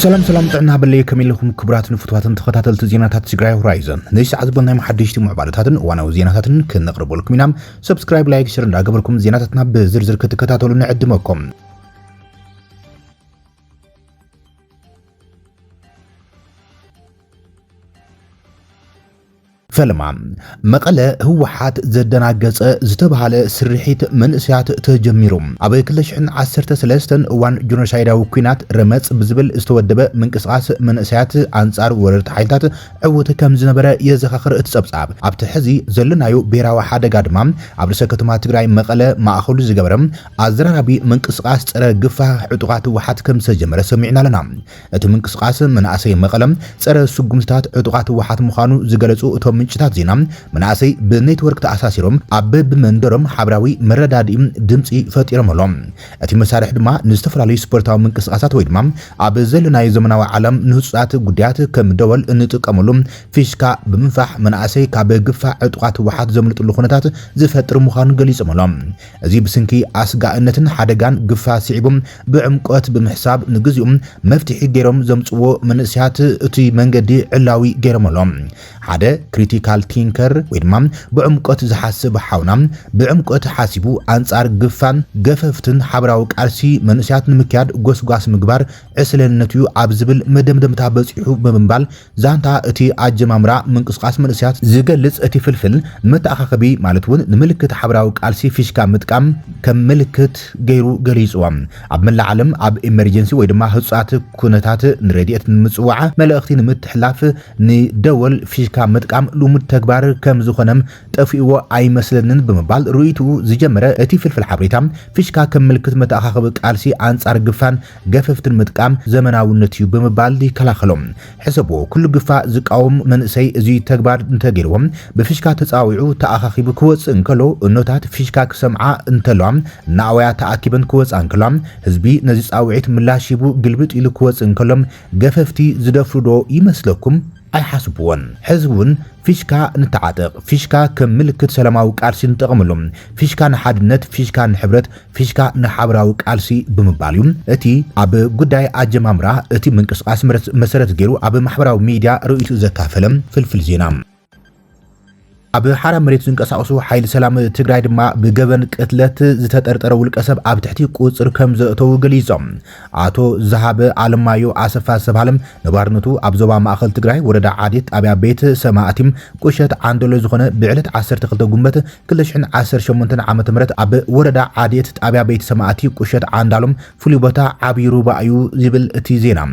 سلام طعنا باللي كميلكم كبرات نفتواتن تخاتلت زيناتات تجراي هورايزن ليش عزبنا محدشتي معبالتاتن وانا وزيناتاتن كنقرب لكم ينام سبسكرايب لايك شير لاقبلكم زيناتاتنا بزرزر كتكتاتولو نعدمكم فلما مقاله هو حات زدناقص زتبهاله سرحيت من اسيات تجميروم ابي كلشحن 13 وان جنوسايداو كوينات رمص بزبل استودبه منقسقاس من اسيات انصار وررت حيلታት عوته كم زنبره يزخخر تصبصاب ابت حزي زلنايو بيراوا حدغا دما ابرسه كتما تግራይ مقاله ማእኸሉ ዝገበረም አዝራራቢ منقسقاس ፀረ ግፋ ዕጡቃት ወሓት ከም ሰጀመረ ሰሚዕና ለና እቲ منقسقاس منአሰይ መቀለም ፀረ ሱጉምታት ዕጡቃት ወሓት ምዃኑ ዝገለጹ እቶም ምንጭታት ዜና منአሰይ በኔትወርክ ተኣሳሲሮም አበብ መንደሮም ሓብራዊ መረዳዲም ድምጺ ፈጢሮምሎም እቲ መሳርሕ ድማ ንዝተፈላለዩ ስፖርታዊ منقسقاسات ወይ ድማ ኣብ ዘለናይ ዘመናዊ ዓለም ንህፃት ጉዳያት ከም ደወል እንጥቀመሉ ፊሽካ ብምንፋሕ منአሰይ ካብ ግፋ ዕጡቃት ወሓት ዘምልጥሉ ኩነታት ዝፈጥር ምዃኑ ገሊጾምሎም እዚ ብስንኪ ኣስጋእነትን ሓደጋን ግፋ ሲዒቦም ብዕምቆት ብምሕሳብ ንግዚኦም መፍትሒ ገይሮም ዘምጽዎ መንእስያት እቲ መንገዲ ዕላዊ ገይሮምሎም ሓደ ክሪቲካል ቲንከር ወይ ድማ ብዕምቆት ዝሓስብ ሓውና ብዕምቆት ሓሲቡ አንጻር ግፋን ገፈፍትን ሓብራዊ ቃልሲ መንእስያት ንምክያድ ጎስጓስ ምግባር ዕስለነቱ ኣብ ዝብል መደምደምታ በጽሑ ብምባል ዛንታ እቲ ኣጀማምራ ምንቅስቃስ መንእስያት ዝገልጽ እቲ ፍልፍል መተኣኻኸቢ ማለት እውን ንምልክት ሓብራዊ ቃልሲ ፊሽካ ምጥቃም ከም ምልክት ገይሩ ገሊጽዎም ኣብ መላ ዓለም ኣብ ኤመርጀንሲ ወይ ድማ ህጻት ኩነታት ንረዲኤት ንምጽዋዕ መልእኽቲ ንምትሕላፍ ንደወል ፊሽካ ምጥቃም ልሙድ ተግባር ከም ዝኾነም ጠፊእዎ ኣይመስለንን ብምባል ሩኢቱ ዝጀመረ እቲ ፍልፍል ሓበሬታ ፊሽካ ከም ምልክት መተኣኻኸቢ ቃልሲ አንጻር ግፋን ገፈፍትን ምጥቃም ዘመናውነት እዩ ብምባል ይከላኸሎም ሕሰቦ ኩሉ ግፋ ዝቃወም መንእሰይ እዚ ተግባር እንተገይርዎም ብፊሽካ ተጻዊዑ ተኣኻኺቡ ክወጽእ እንከሎ እኖታት ፊሽካ ክሰምዓ እንተሎም ናኣውያ ተኣኪበን ክወጽእ እንከሎም ህዝቢ ነዚ ጻውዒት ምላሽቡ ግልብጥ ኢሉ ክወጽእ እንከሎም ገፈፍቲ ዝደፍሩዶ ይመስለኩም ኣይሓስብዎን ህዝቡን ፊሽካ ንተዓጠቕ ፊሽካ ከም ምልክት ሰላማዊ ቃልሲ ንጠቕመሎም ፊሽካ ንሓድነት ፊሽካ ንሕብረት ፊሽካ ንሓብራዊ ቃልሲ ብምባል እዩ እቲ ኣብ ጉዳይ ኣጀማምራ እቲ ምንቅስቃስ መሰረት ገይሩ ኣብ ማሕበራዊ ሚድያ ርኢቱ ዘካፈለም ፍልፍል ዜና ኣብ ሓራ መሬት ዝንቀሳቀሱ ሓይሊ ሰላም ትግራይ ድማ ብገበን ቅትለት ዝተጠርጠረ ውልቀ ሰብ ኣብ ትሕቲ ቁጽር ከም ዘእተው ገሊጾም ኣቶ ዝሃበ ኣለማዮ ኣሰፋ ሰባለም ነባርነቱ ኣብ ዞባ ማእኸል ትግራይ ወረዳ ዓዴት ጣብያ ቤት ሰማዕቲም ቁሸት ዓንደሎ ዝኾነ ብዕለት 12 ጉንበት 2018 ዓመተ ምህረት ኣብ ወረዳ ዓዴት ጣብያ ቤት ሰማዕቲ ቁሸት ዓንዳሎም ፍሉይ ቦታ ዓብይ ሩባ እዩ ዝብል እቲ ዜና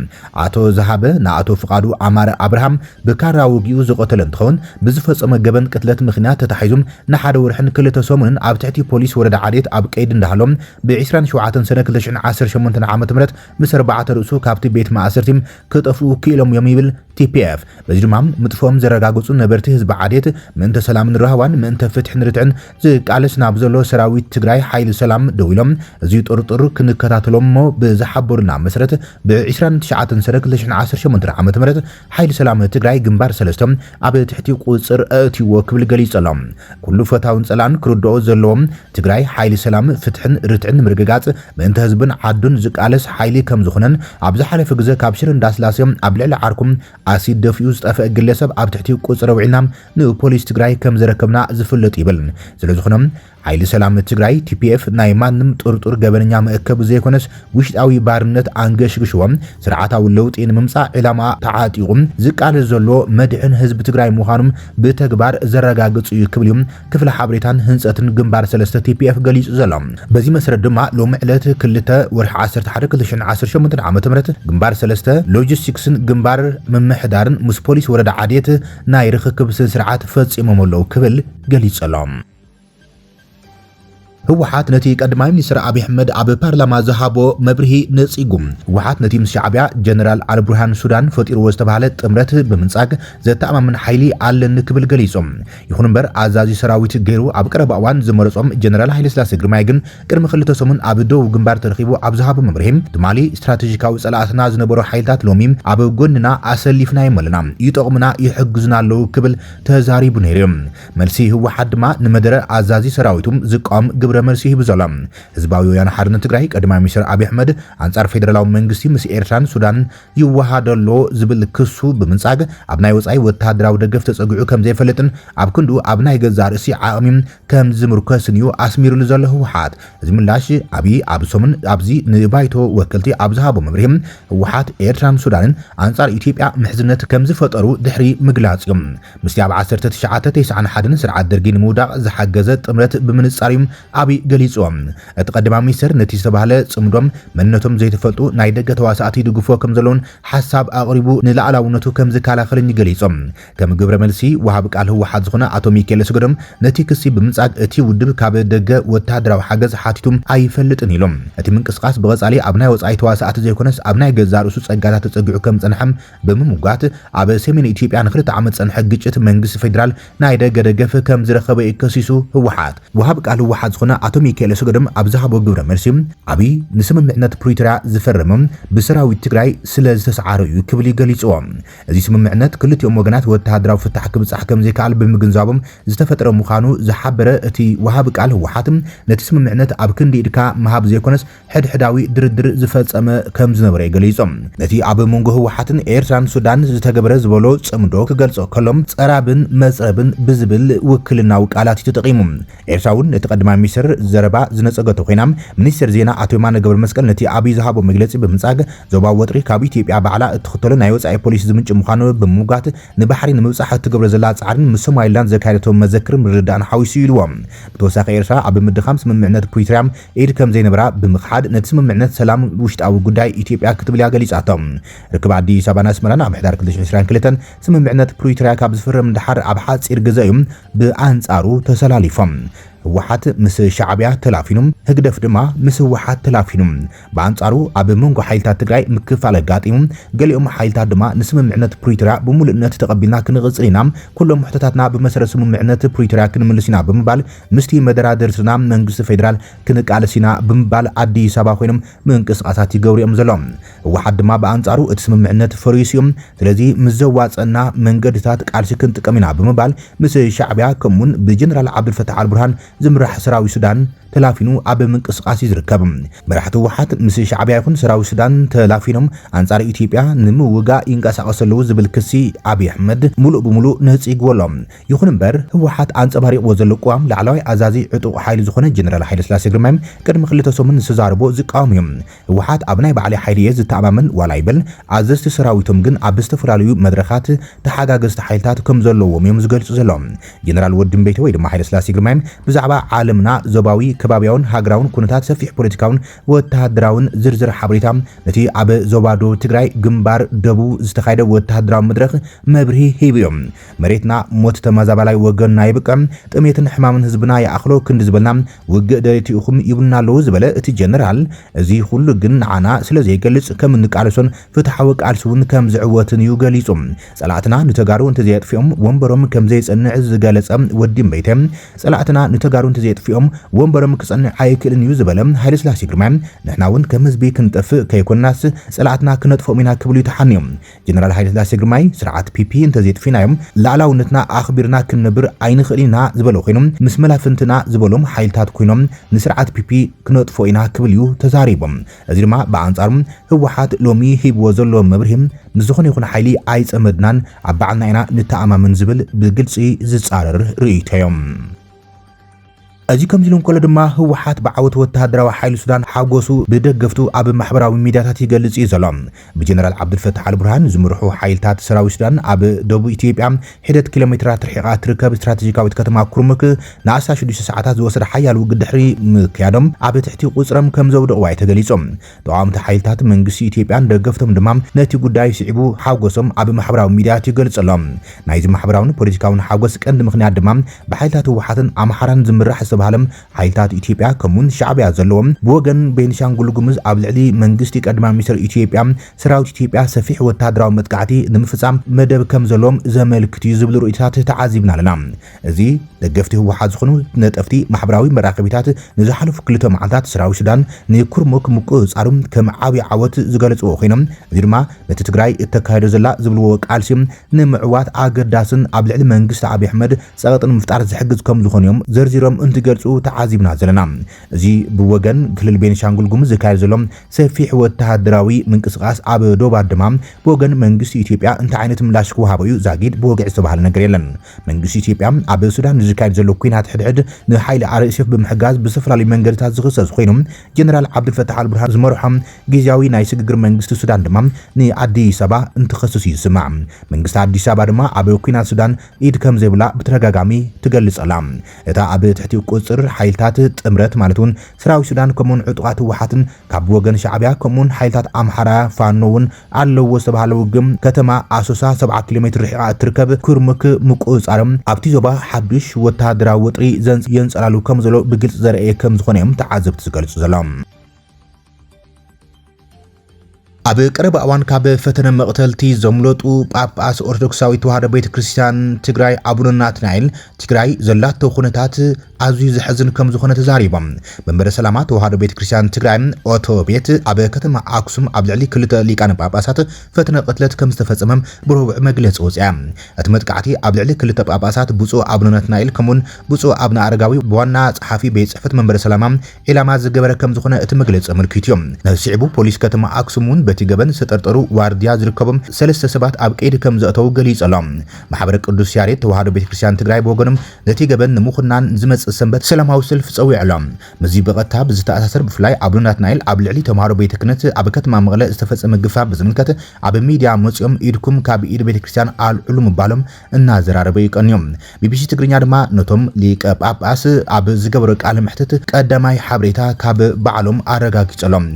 ኣቶ ዝሃበ ንኣቶ ፍቃዱ ኣማረ አብርሃም ብካራ ውጊኡ ዝቆተለ እንትኸውን ብዝፈጸመ ገበን ቅትለት ምኽንያት ተታሒዞም ንሓደ ወርሕን ክልተ ሰሙንን ኣብ ትሕቲ ፖሊስ ወረዳ ዓዴት ኣብ ቀይዲ እንዳሃሎም ብ27 ሰነ 2018 ዓመተ ምህረት ምስ 4 ርእሱ ካብቲ ቤት ማእሰርቲ ክጠፍኡ ክኢሎም እዮም ይብል TPF በዚ ድማ ምጥፎም ዘረጋግጹ ነበርቲ ህዝቢ ዓዴት ምንተ ሰላምን ረሃዋን ምንተ ፍትሕን ርትዕን ዝቃለስ ናብ ዘሎ ሰራዊት ትግራይ ሓይሊ ሰላም ደውሎም እዚ ጥርጥር ክንከታተሎም ብዝሓበሩና መሰረት ብ29 ሰነ 2018 ዓመተ ምህረት ሓይሊ ሰላም ትግራይ ግንባር 3 ኣብ ትሕቲ ቁጽር ኣእትይዎ ክብል ገሊጸሎም ኩሉ ፈታውን ጸላን ክርድኦ ዘለዎም ትግራይ ሓይሊ ሰላም ፍትሕን ርትዕን ምርግጋጽ ምንተ ህዝብን ዓዱን ዝቃለስ ሓይሊ ከም ዝኾነን ኣብ ዝሓለፈ ግዜ ካብ ሽረ እንዳስላሴም ኣብ ልዕሊ ዓርኩም ኣሲድ ደፊኡ ዝጠፍአ ግለሰብ ኣብ ትሕቲ ቁጽረ ውዒና ንፖሊስ ትግራይ ከም ዝረከብና ዝፍለጥ ይብል ስለዝኾነም ሓይሊ ሰላም ትግራይ TPF ናይ ማንም ጥርጡር ገበነኛ መእከብ ዘይኮነስ ውሽጣዊ ባርነት አንገሽግሽዎም ስርዓታዊ ለውጢ ንምምጻእ ዕላማ ተዓጢቁም ዝቃለስ ዘሎ መድሕን ህዝቢ ትግራይ ምዃኑም ብተግባር ዘረጋግጹ ክብልዮም ክፍለ ሓበሬታን ህንጸትን ግንባር 3 TPF ገሊጹ ዘሎም በዚ መሰረት ድማ ሎሚ ዕለት 2 ወርሒ 11 2018 ዓመተ ምህረት ግንባር 3 ሎጂስቲክስን ግንባር መምሕዳርን ምስ ፖሊስ ወረዳ ዓዴት ናይ ርክክብ ስርዓት ፈጺሞምለው ክብል ገሊጸሎም ህወሓት ነቲ ቀዳማይ ሚኒስትር አብይ አሕመድ ኣብ ፓርላማ ዝሃቦ መብርሂ ነጺጉም ህወሓት ነቲ ምስ ሻዕብያ ጀነራል አልቡርሃን ሱዳን ፈጢርዎ ዝተባሃለ ጥምረት ብምንጻግ ዘተኣማምን ሓይሊ ኣለኒ ክብል ገሊጾም ይኹን እምበር ኣዛዚ ሰራዊት ገይሩ ኣብ ቀረባ እዋን ዝመረጾም ጀነራል ሃይለስላሴ ግርማይ ግን ቅድሚ ክልተ ሰሙን ኣብ ደቡብ ግንባር ተረኺቡ ኣብ ዝሃቦ መብርሂ ትማሊ ስትራቴጂካዊ ጸላእትና ዝነበሩ ሓይልታት ሎሚ ኣብ ጎንና ኣሰሊፍና ይመለና ይጠቕሙና ይሕግዙና ኣለዉ ክብል ተዛሪቡ ነይሩ መልሲ ህወሓት ድማ ንመደረ ኣዛዚ ሰራዊቱም ዝቃወም ግብረ ግብረ መልሲ ይህብ ዘሎ ህዝባዊ ወያነ ሓርነት ትግራይ ቀዳማይ ሚኒስትር አብይ አሕመድ አንጻር ፌደራላዊ መንግስቲ ምስ ኤርትራን ሱዳን ይዋሃደሎ ዝብል ክሱ ብምንጻግ ኣብ ናይ ወጻኢ ወተሃደራዊ ደገፍ ተጸግዑ ከም ዘይፈልጥን ኣብ ክንዱ ኣብ ናይ ገዛ ርእሲ ዓቕሚም ከም ዝምርከስን እዩ ኣስሚሩሉ ዘሎ ህወሓት እዚ ምላሽ አብይ ኣብ ሰሙን ኣብዚ ንባይቶ ወከልቲ ኣብ ዝሃቦ መብርሂም ህወሓት ኤርትራን ሱዳንን አንጻር ኢትዮጵያ ምሕዝነት ከም ዝፈጠሩ ድሕሪ ምግላጽ እዮም ምስቲ ኣብ 1991 ስርዓት ደርጊ ንምውዳቕ ዝሓገዘ ጥምረት ብምንጻሪም አብይ ገሊጾም እቲ ቀዳማይ ሚኒስትር ነቲ ዝተባሃለ ጽምዶም መንነቶም ዘይተፈልጡ ናይ ደገ ተዋሳእቲ ድግፎ ከም ዘለውን ሓሳብ ኣቕሪቡ ንላዕላውነቱ ከም ዝከላኸልን ገሊጾም ከም ግብረ መልሲ ወሃብ ቃል ህወሓት ዝኾነ አቶ ሚካኤል ስገዶም ነቲ ክሲ ብምንጻግ እቲ ውድብ ካብ ደገ ወተሃደራዊ ሓገዝ ሓቲቱም ኣይፈልጥን ኢሎም እቲ ምንቅስቃስ ብቐጻሊ ኣብ ናይ ወጻኢ ተዋሳእቲ ዘይኮነስ ኣብ ናይ ገዛ ርእሱ ጸጋታት ተጸጊዑ ከም ጸንሐም ብምምጓት ኣብ ሰሜን ኢትዮጵያ ንኽልተ ዓመት ጸንሐ ግጭት መንግስቲ ፌደራል ናይ ደገ ደገፍ ከም ዝረኸበ ከሲሱ ህወሓት ወሃብ ቃል ህወሓት ዝኾነ አቶ ሚካኤል ስገዶም ኣብ ዝሃቦ ግብረ መልሲ አብይ ንስምምዕነት ፕሪቶሪያ ዝፈረመም ብሰራዊት ትግራይ ስለ ዝተሰዓረ እዩ ክብል ገሊጾም እዚ ስምምዕነት ክልቲኦም ወገናት ወተሃደራዊ ፍታሕ ክብጻሕ ከም ዘይከኣል ብምግንዛቦም ዝተፈጠረ ምዃኑ ዝሓበረ እቲ ወሃብ ቃል ህወሓት ነቲ ስምምዕነት ኣብ ክንዲ ኢድካ መሃብ ዘይኮነስ ሕድሕዳዊ ድርድር ዝፈጸመ ከም ዝነበረ ገሊጾም ነቲ ኣብ መንጎ ህወሓትን ኤርትራን ሱዳን ዝተገበረ ዝበሎ ጽምዶ ክገልጾ ከሎም ጸራብን መጽረብን ብዝብል ውክልናዊ ቃላት ተጠቂሙ ኤርትራውን ነቲ ቀዳማይ ሚኒስትር ዘረባ ዝነጸገቶ ኮይናም ሚኒስትር ዜና አቶ የማነ ገብረ መስቀል ነቲ አብይ ዝሃቦ መግለጺ ብምጻግ ዞባ ወጥሪ ካብ ኢትዮጵያ ባዕላ እትኽተሎ ናይ ወጻኢ ፖሊሲ ዝምንጭ ምዃኑ ብምውጋት ንባሕሪ ንምብጻሕ እትገብሮ ዘላ ጻዕርን ምስ ሶማሊላንድ ዘካየደቶ መዘክር ምርዳእን ሓዊሱ ኢልዎም ብተወሳኺ ኤርትራ ኣብ ምድኻም ስምምዕነት ፕሪቶሪያ ኢድ ከም ዘይነበራ ብምኽሓድ ነቲ ስምምዕነት ሰላም ውሽጣዊ ጉዳይ ኢትዮጵያ ክትብል ገሊጻቶም ርክብ ኣዲስ ኣበባን ኣስመራን ኣብ ሕዳር 2022 ስምምዕነት ፕሪቶሪያ ካብ ዝፍረም ድሓር ኣብ ሓጺር ግዜ እዩ ብኣንጻሩ ተሰላሊፎም ህወሓት ምስ ሻዕብያ ተላፊኑም ህግደፍ ድማ ምስ ህወሓት ተላፊኑም በአንጻሩ ኣብ መንጎ ሓይልታት ትግራይ ምክፋል አጋጢሙ ገሊኦም ሓይልታት ድማ ንስምምዕነት ፕሪቶሪያ ብሙሉእነት ተቀቢልና ክንቅጽል ኢና ኩሎም ሕተታትና ብመሰረት ስምምዕነት ፕሪቶሪያ ክንምልሲና ብምባል ምስቲ መደራደርትና መንግስቲ ፌደራል ክንቃለሲና ብምባል አዲስ አበባ ኮይኖም ምንቅስቃሳት ይገብሩ እዮም ዘሎም ህወሓት ድማ በአንጻሩ እቲ ስምምዕነት ፈሪሲዮም ስለዚ ምዘዋጸና መንገድታት ቃልሲ ክንጥቀሚና ብምባል ምስ ሻዕብያ ከምውን ብጀነራል ዓብዱልፈታሕ አልቡርሃን ዝምራሕ ሰራዊት ሱዳን ተላፊኑ ኣብ ምንቅስቃስ ይዝርከብ መራሕቲ ህወሓት ምስ ሻዕብያ ይኹን ሰራዊት ሱዳን ተላፊኖም አንጻር ኢትዮጵያ ንምውጋ ይንቀሳቀሰሉ ዝብል ክሲ አብይ አሕመድ ሙሉእ ብሙሉእ ነጽይግወሎም ይኹን እምበር ህወሓት አንጸባሪቕዎ ዘሎ ቋም ላዕለዋይ አዛዚ ዕጡቕ ሓይሊ ዝኾነ ጀነራል ሃይለ ስላሴ ግርማይ ቅድሚ ክልተ ሰሙን ዝተዛረቦ ዝቃወሙ እዮም ህወሓት ኣብ ናይ ባዕሊ ሓይሊ ዝተኣማመን ዋላ ይብል ኣዘዝቲ ሰራዊቶም ግን ኣብ ዝተፈላለዩ መድረኻት ተሓጋገዝቲ ሓይልታት ከም ዘለዎም እዮም ዝገልጹ ዘሎም ጀነራል ወድም ቤተ ወይ ድማ ሃይለ ስላሴ ግርማይ ብዛዕባ ዓለምና ዞባዊ ከባቢያውን ሃገራውን ኩነታት ሰፊሕ ፖለቲካውን ወተሃደራውን ዝርዝር ሓበሬታ ነቲ ኣብ ዞባዶ ትግራይ ግንባር ደቡብ ዝተኻየደ ወተሃደራዊ መድረኽ መብርሂ ሂብዮም መሬትና ሞት ተመዛባላይ ወገንና ይብቀም ጥሜትን ሕማምን ህዝብና ይኣኽሎ ክንዲ ዝበልና ውግእ ደረቲኡኹም ይብልና ኣለዎ ዝበለ እቲ ጀነራል እዚ ኩሉ ግን ንዓና ስለ ዘይገልጽ ከም እንቃልሶን ፍትሓዊ ቃልሲውን ከም ዝዕወትን እዩ ገሊጹ ጸላእትና ንተጋሩ እንተዘየጥፊኦም ወንበሮም ከም ዘይጸንዕ ዝገለጸ ወዲም ቤተ ጸላእትና ንተጋሩ እንተዘየጥፊኦም ወንበሮም ክጸንዕ ኣይክእልን እዩ ዝበለ ሃይለ ስላሴ ግርማይ ንሕናውን ከም ህዝቢ ክንጠፍእ ከይኮናስ ጸላእትና ክነጥፎም ኢና ክብሉ ተሓንዮም ጀነራል ሃይለ ስላሴ ግርማይ ስርዓት ፒፒ እንተዘየጥፊናዮም ላዕላውነትና ኣኽቢርና ክንነብር ኣይንኽእል ኢና ዝበለ ኮይኖም ምስ መላፍንትና ዝበሎም ሓይልታት ኮይኖም ንስርዓት ፒፒ ክነጥፎ ኢና ክብል እዩ ተዛሪቦም እዚ ድማ በአንጻሩ ህወሓት ሎሚ ሂብዎ ዘሎ መብርሂም ንዝኾነ ይኹን ሓይሊ ኣይጸመድናን ኣብ ባዕልና ኢና ንተኣማምን ዝብል ብግልጺ ዝጻረር ርእይቶዮም እዚ ከም ኢሎም ኮለ ድማ ህወሓት ብዓወት ወተሃደራዊ ሓይሊ ሱዳን ሓጎሱ ብደገፍቱ ኣብ ማሕበራዊ ሚድያታት ይገልጽ እዩ ዘሎ ብጀነራል ዓብዱልፈታሕ አልቡርሃን ዝምርሑ ሓይልታት ሰራዊት ሱዳን ኣብ ደቡብ ኢትዮጵያ ሕደት ኪሎሜትራት ርሒቓ ትርከብ ስትራቴጂካዊት ከተማ ኩርሙክ ን16 ሰዓታት ዝወሰደ ሓያል ውግእ ድሕሪ ምክያዶም ኣብ ትሕቲ ቁጽሮም ከም ዘውድቕዋ ተገሊጾም ተቃዋምቲ ሓይልታት መንግስቲ ኢትዮጵያን ደገፍቶም ድማ ነቲ ጉዳይ ስዒቡ ሓጎሶም ኣብ ማሕበራዊ ሚድያት ይገልጽሎም ናይዚ ማሕበራውን ፖለቲካውን ሓጎስ ቀንዲ ምኽንያት ድማ ብሓይልታት ህወሓትን ኣምሓራን ዝምራሕ ባህለም ሓይልታት ኢትዮጵያ ከምውን ሻዕብያ ዘለዎም ብወገን ቤንሻንጉል ጉሙዝ ኣብ ልዕሊ መንግስቲ ቀዳማይ ሚኒስትር ኢትዮጵያ ሰራዊት ኢትዮጵያ ሰፊሕ ወተሃደራዊ መጥቃዕቲ ንምፍጻም መደብ ከም ዘለዎም ዘመልክት እዩ ዝብል ርእይቶታት ተዓዚብና ኣለና እዚ ደገፍቲ ህወሓት ዝኾኑ ነጠፍቲ ማሕበራዊ መራኸቢታት ንዝሓለፉ ክልተ መዓልታት ሰራዊት ሱዳን ንኩርሙክ ምቁጽጻሩ ከም ዓብይ ዓወት ዝገልጽዎ ኮይኖም እዚ ድማ ነቲ ትግራይ እተካየዶ ዘላ ዝብልዎ ቃልሲ ንምዕዋት ኣገዳስን ኣብ ልዕሊ መንግስቲ አብይ አሕመድ ጸቕጥን ምፍጣር ዝሕግዝ ከም ዝኾኑ እዮም ዘርዚሮም ክገልጹ ተዓዚብና ዘለና እዚ ብወገን ክልል ቤኒሻንጉል ጉሙዝ ዝካየድ ዘሎ ሰፊሕ ወተሃደራዊ ምንቅስቃስ ኣብ ዶባ ድማ ብወገን መንግስቲ ኢትዮጵያ እንታይ ዓይነት ምላሽ ክወሃቦ እዩ ዛጊድ ብወግዕ ዝተባሃለ ነገር የለን መንግስቲ ኢትዮጵያ ኣብ ሱዳን ዝካየድ ዘሎ ኩናት ሕድሕድ ንሓይሊ RSF ብምሕጋዝ ብዝተፈላለዩ መንገድታት ዝኽሰስ ኮይኑ ጀነራል ዓብድልፈታሕ አልቡርሃን ዝመርሖም ጊዜያዊ ናይ ስግግር መንግስቲ ሱዳን ድማ ንአዲስ አበባ እንትኸስስ ይስማዕ መንግስቲ አዲስ አበባ ድማ ኣብ ኩናት ሱዳን ኢድ ከም ዘይብላ ብተደጋጋሚ ትገልጸላ እታ ኣብ ትሕቲ ቁጽር ሓይልታት ጥምረት ማለት እውን ሰራዊት ሱዳን ከምኡን ዕጡቃት ህወሓትን ካብ ወገን ሻዕብያ ከምኡን ሓይልታት ኣምሓራ ፋኖውን ኣለዎ ዝተባሃለ ውግም ከተማ ኣሶሳ 7 ኪሎ ሜትር ርሒቃ እትርከብ ኩርሙክ ምቁጻርም ኣብቲ ዞባ ሓዱሽ ወተሃደራዊ ወጥሪ የንጸላሉ ከም ዘሎ ብግልጽ ዘርአየ ከም ዝኾነ እዮም ተዓዘብቲ ዝገልጹ ዘሎም ኣብ ቀረባ እዋን ካብ ፈተነ መቕተልቲ ዘምለጡ ጳጳስ ኦርቶዶክሳዊ ተዋህዶ ቤተክርስቲያን ትግራይ አቡነ ናትናኤል ትግራይ ዘላቶ ኩነታት ኣዝዩ ዝሕዝን ከም ዝኾነ ተዛሪቦም መንበረ ሰላማ ተዋህዶ ቤተክርስቲያን ትግራይ ኦቶ ቤት ኣብ ከተማ ኣክሱም ኣብ ልዕሊ ክልተ ሊቃነ ጳጳሳት ፈተነ ቅትለት ከም ዝተፈጸመ ብረቡዕ መግለጺ ወጽያ እቲ መጥቃዕቲ ኣብ ልዕሊ ክልተ ጳጳሳት ብፁዕ አቡነ ናትናኤል ከምኡን ብፁዕ አቡነ አረጋዊ ብዋና ጸሓፊ ቤት ጽሕፈት መንበረ ሰላማ ኢላማ ዝገበረ ከም ዝኾነ እቲ መግለጺ ኣመልኪቱ እዮም ነሲዕቡ ፖሊስ ከተማ ኣክሱም በቲ ገበን ዝተጠርጠሩ ዋርድያ ዝርከቦም ሰለስተ ሰባት ኣብ ቀይዲ ከም ዘእተው ገሊጸሎም ማሕበረ ቅዱስ ያሬድ ተዋህዶ ቤተክርስቲያን ትግራይ ብወገኖም ነቲ ገበን ንምኹናን ዝመጽእ ሰንበት ሰላማዊ ሰልፍ ጸዊዕሎም ምዚ በቐታ ብዝተኣሳሰር ብፍላይ አቡነ ናትናኤል ኣብ ልዕሊ ተማሃሮ ቤተ ክህነት ኣብ ከተማ መቐለ ዝተፈጸመ ግፋ ብዝምልከት ኣብ ሚድያ መጽኦም ኢድኩም ካብ ኢድ ቤተክርስቲያን ኣልዕሉ ምባሎም እናዘራረበ ይቀንዮም ቢቢሲ ትግርኛ ድማ ነቶም ሊቀ ጳጳስ ኣብ ዝገበረ ቃለ መሕተት ቀዳማይ ሓበሬታ ካብ በዓሎም ኣረጋጊጸሎም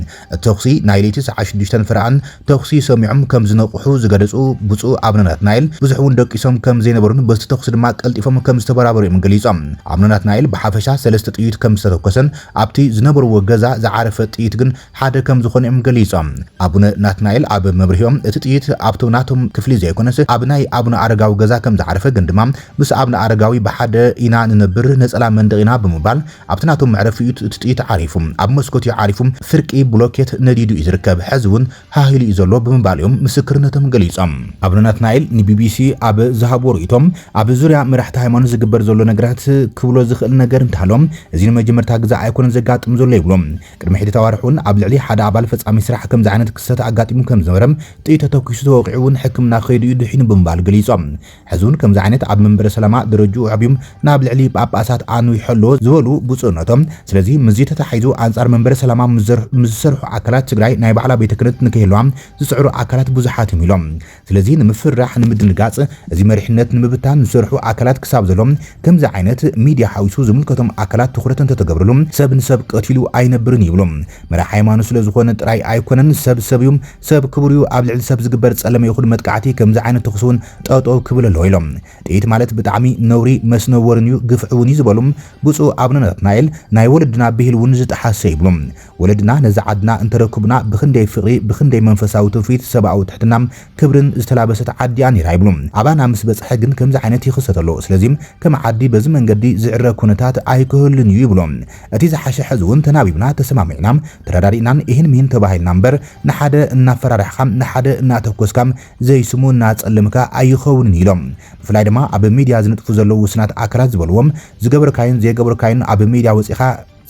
ተኽሲ ናይ ለይቲ 6 ፍርኣን ተኽሲ ሰሚዖም ከም ዝነቕሑ ዝገለጹ ብፁዕ አቡነ ናትናኤል ብዙሕ እውን ደቂሶም ከም ዘይነበሩን በስቲ ተኽሲ ድማ ቀልጢፎም ከም ዝተበራበሩ እዮም ገሊጾም አቡነ ናትናኤል ብሓፈሻ ሰለስተ ጥይት ከም ዝተተኮሰን ኣብቲ ዝነበርዎ ገዛ ዝዓረፈ ጥይት ግን ሓደ ከም ዝኾነ እዮም ገሊጾም አቡነ ናትናኤል ኣብ መብርሂኦም እቲ ጥይት ኣብቶ ናቶም ክፍሊ ዘይኮነስ ኣብ ናይ አቡነ አረጋዊ ገዛ ከም ዝዓረፈ ግን ድማ ምስ አቡነ አረጋዊ ብሓደ ኢና ንነብር ነጸላ መንደቕ ኢና ብምባል ኣብቲ ናቶም መዕረፊ እቲ ጥይት ዓሪፉ ኣብ መስኮት ዓሪፉ ፍርቂ ብሎኬት ነዲዱ እዩ ዝርከብ ሕዚ እውን ሃሂሉ እዩ ዘሎ ብምባል እዮም ምስክርነቶም ገሊጾም አቡነ ናትናኤል ንቢቢሲ ኣብ ዝሃቦ ርእቶም ኣብ ዙርያ መራሕቲ ሃይማኖት ዝግበር ዘሎ ነገራት ክብሎ ዝኽእል ነገር እንተሃሎም እዚ ንመጀመርታ ግዜ ኣይኮነን ዘጋጥም ዘሎ ይብሎም ቅድሚ ሕድታ ዋርሑን ኣብ ልዕሊ ሓደ ኣባል ፈጻሚ ስራሕ ከምዚ ዓይነት ክስተት ኣጋጢሙ ከም ዝነበረም ጥይት ተተኪሱ ተወቂዑ እውን ሕክምና ከይዱ እዩ ድሒኑ ብምባል ገሊጾም ሕዙን ከምዚ ዓይነት ኣብ መንበረ ሰላማ ደረጃኡ ዓብዮም ናብ ልዕሊ ጳጳሳት ኣኑ ይሕሎ ዝበሉ ብፁዕነቶም ስለዚ ምዚ ተታሒዙ አንጻር መንበረ ሰላማ ምዝሰርሑ ኣካላት ትግራይ ናይ ባዕላ ቤተ ክህነት ንክህልዋ ዝጽዕሩ ኣካላት ብዙሓት እዮም ስለዚ ንምፍራሕ ንምድንጋጽ እዚ መሪሕነት ንምብታን ዝሰርሑ ኣካላት ክሳብ ዘሎም ከምዚ ዓይነት ሚድያ ሓዊሱ ዝምልከቶም ኣካላት ትኩረት እንተተገብረሎም ሰብ ንሰብ ቀቲሉ ኣይነብርን ይብሎም መራሒ ሃይማኖት ስለ ዝኾነ ጥራይ ኣይኮነን ሰብ እዮም ሰብ ክብሩ ኣብ ልዕሊ ሰብ ዝግበር ጸለመ ይኹን መጥቃዕቲ ከምዚ ዓይነት ተኽሱን ጠጠው ክብል ኣሎ ኢሎም ጥይት ማለት ብጣዕሚ ነውሪ መስነወርን እዩ ግፍዕውን ይዝበሉም ብፁዕ አቡነ ናትናኤል ናይ ወለድና ብሂል እውን ዝጠሓሰ ይብሎም ወለድና ነዛ ዓድና እንተረክቡና ብክንደይ ፍቕሪ ብክንደይ መንፈሳዊ ትውፊት ሰብኣዊ ትሕትና ክብርን ዝተላበሰት ዓዲያ ነይራ ይብሎም ኣባና ምስ በጽሐ ግን ከምዚ ዓይነት ይኽሰት ኣሎ ስለዚ ከም ዓዲ በዚ መንገዲ ዝዕረ ኩነታት ኣይክህልን እዩ ይብሎም እቲ ዝሓሸ ሕዚ እውን ተናቢብና ተሰማሚዕና ተራዳሪናን ይህን ምን ተባሂልና እምበር ንሓደ እናፈራርሕካ ንሓደ እናተኮስካ ዘይስሙ እናጸልምካ ኣይኸውንን ኢሎም ብፍላይ ድማ ኣብ ሚድያ ዝነጥፉ ዘለዉ ውስናት ኣካላት ዝበልዎም ዝገበርካይን ዘይገበርካይን ኣብ ሚድያ ወፂኻ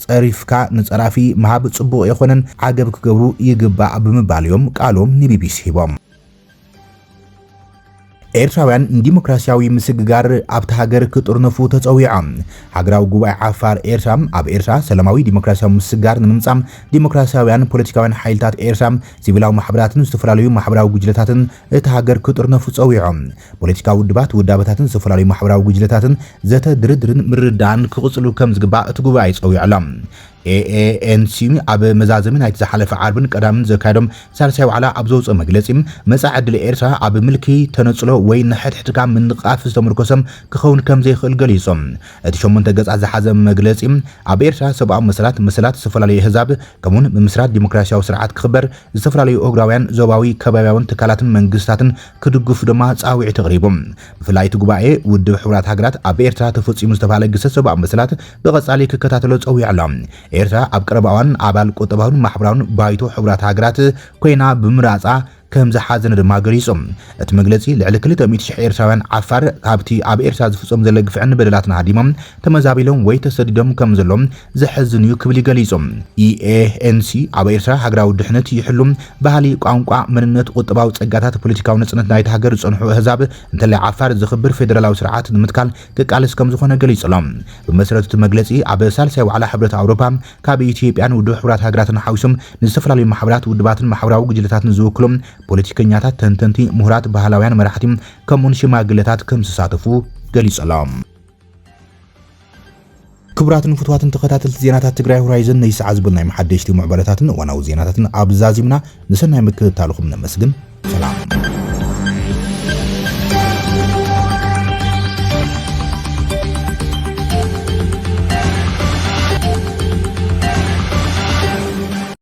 ጸሪፍካ ንጸራፊ መሃብ ጽቡቕ የኾነን ዓገብ ክገብሩ ይግባእ ብምባል እዮም ቃሎም ንቢቢሲ ሂቦም ኤርትራውያን ዲሞክራሲያዊ ምስግጋር ኣብታ ሃገር ክጥርነፉ ተጸዊዖም ሃገራዊ ጉባኤ ዓፋር ኤርትራ ኣብ ኤርትራ ሰላማዊ ዲሞክራሲያዊ ምስግጋር ንምምጻም ዲሞክራሲያውያን ፖለቲካውያን ሓይልታት ኤርትራ ሲቪላዊ ማሕበራትን ዝተፈላለዩ ማሕበራዊ ጉጅለታትን እቲ ሃገር ክጥርነፉ ጸዊዖም ፖለቲካዊ ውዳበታትን ዝተፈላለዩ ማሕበራዊ ጉጅለታትን ዘተ ድርድርን ምርዳን ክቕጽሉ ከም ዝግባእ እቲ ጉባኤ ጸዊዖም ANC ኣብ መዛዘምን ናይቲ ዝሓለፈ ዓርብን ቀዳምን ዘካየዶም ሳልሳይ ዋዕላ ኣብ ዘውፅኦ መግለጺ መጻኢ ዕድል ኤርትራ ኣብ ምልኪ ተነጽሎ ወይ ንሕድሕድካ ምንቃፍ ዝተመርኮሰም ክኸውን ከም ዘይኽእል ገሊጾም እቲ 8 ገጻት ዝሓዘ መግለጺ ኣብ ኤርትራ ሰብኣዊ መሰላት ዝተፈላለዩ ህዛብ ከምኡን ምምስራት ዲሞክራሲያዊ ስርዓት ክኽበር ዝተፈላለዩ እግራውያን ዞባዊ ከባቢያውን ትካላትን መንግስታትን ክድግፉ ድማ ጻዊዕ ተቕሪቦም ብፍላይ እቲ ጉባኤ ውድብ ሕቡራት ሃገራት ኣብ ኤርትራ ተፈጺሙ ዝተባሃለ ግሰት ሰብኣዊ መሰላት ብቐጻሊ ክከታተሎ ጸዊዖም ኤርትራ ኣብ ቀረባዋን ኣባል ቁጠባውን ማሕበራውን ባይቶ ሕቡራት ሃገራት ኮይና ብምራጻ ከም ዝሓዘነ ድማ ገሊጾም እቲ መግለጺ ልዕሊ 200,000 ኤርትራውያን ዓፋር ካብቲ ኣብ ኤርትራ ዝፍጸም ዘሎ ግፍዕን በደላትን ሃዲሞም ተመዛቢሎም ወይ ተሰዲዶም ከም ዘሎም ዘሕዝን እዩ ክብል ገሊጾም ኢኤንሲ ኣብ ኤርትራ ሃገራዊ ድሕነት ይሕሉም ባህሊ ቋንቋ መንነት ቁጠባዊ ጸጋታት ፖለቲካዊ ነጽነት ናይቲ ሃገር ጸንሑ ህዛብ እንተላይ ዓፋር ዝኽብር ፌደራላዊ ስርዓት ንምትካል ከቃልስ ከም ዝኾነ ገሊጾም ብመሰረቱ መግለጺ ኣብ ሳልሳይ ዋዕላ ሕብረት አውሮፓ ካብ ኢትዮጵያን ውድብ ሕብራት ሃገራትን ሓዊሶም ንዝተፈላለዩ ማሕበራት ውድባትን ማሕበራዊ ጉጅለታትን ዝውክሎም ፖለቲከኛታት ተንተንቲ ምሁራት ባህላውያን መራሕቲ ከምኡን ሽማግለታት ከም ዝሳተፉ ገሊጾም ክቡራትን ፍትዋትን ተኸታተልቲ ዜናታት ትግራይ ሆራይዘን ናይ ሰዓት ዝብል ናይ መሓደሽቲ ሙዕበረታትን ዋናው ዜናታትን ኣብዛዚምና ንሰናይ ምክትታልኩም ነመስግን ሰላም